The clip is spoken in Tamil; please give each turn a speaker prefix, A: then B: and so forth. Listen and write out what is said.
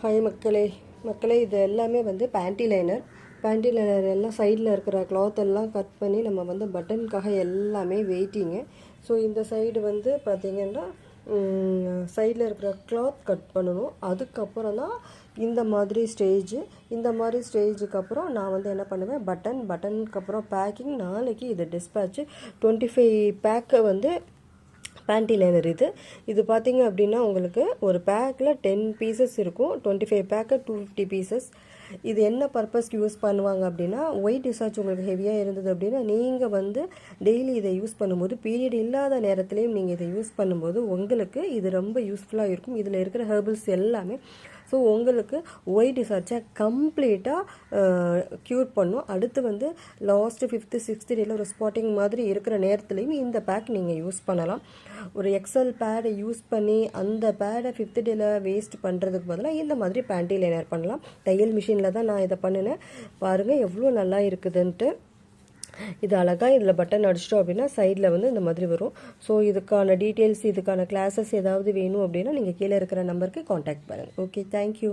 A: ஹாய் மக்களே இது எல்லாமே வந்து பேண்டி லைனர் எல்லாம் சைடில் இருக்கிற கிளாத் எல்லாம் கட் பண்ணி நம்ம வந்து பட்டனுக்காக எல்லாமே வெயிட்டிங்கு. ஸோ இந்த சைடு வந்து பார்த்திங்கன்னா சைடில் இருக்கிற கிளாத் கட் பண்ணணும். அதுக்கப்புறம் தான் இந்த மாதிரி ஸ்டேஜுக்கு அப்புறம் நான் வந்து என்ன பண்ணுவேன், பட்டனுக்கு அப்புறம் பேக்கிங். நாளைக்கு இது டிஸ்பேட்ச் 25 பேக்கை வந்து பேண்டி லைனர் இது பார்த்திங்க அப்படின்னா உங்களுக்கு ஒரு பேக்கில் 10 பீசஸ் இருக்கும். 25 பேக்கு 250 பீசஸ். இது என்ன பர்பஸ்க்கு யூஸ் பண்ணுவாங்க அப்படின்னா, ஒயிட் டிஸ்சார்ஜ் உங்களுக்கு ஹெவியாக இருந்தது அப்படின்னா நீங்கள் வந்து டெய்லி இதை யூஸ் பண்ணும்போது, பீரியட் இல்லாத நேரத்துலையும் நீங்கள் இதை யூஸ் பண்ணும்போது உங்களுக்கு இது ரொம்ப யூஸ்ஃபுல்லாக இருக்கும். இதில் இருக்கிற ஹெர்பல்ஸ் எல்லாமே ஸோ உங்களுக்கு ஒயிட் டிஸ்சார்ஜை கம்ப்ளீட்டாக க்யூர் பண்ணும். அடுத்து வந்து லாஸ்ட்டு 5th 6th டேயில் ஒரு ஸ்பாட்டிங் மாதிரி இருக்கிற நேரத்துலையும் இந்த பேக் நீங்கள் யூஸ் பண்ணலாம். ஒரு எக்ஸல் பேடை யூஸ் பண்ணி அந்த பேடை 5th டேயில் வேஸ்ட் பண்ணுறதுக்கு பதிலாக இந்த மாதிரி பேண்டி லைனர் பண்ணலாம். தையல் மிஷினில் தான் நான் இதை பண்ணினேன். பாருங்கள் எவ்வளோ நல்லா இருக்குதுன்ட்டு. இது அழகாக இதில் பட்டன் அடிச்சிட்டோம் அப்படின்னா சைடில் வந்து இந்த மாதிரி வரும். ஸோ இதுக்கான டீட்டெயில்ஸ், இதுக்கான கிளாஸஸ் ஏதாவது வேணும் அப்படின்னா நீங்கள் கீழே இருக்கிற நம்பருக்கு காண்டாக்ட் பண்ணுங்கள். Okay, thank you.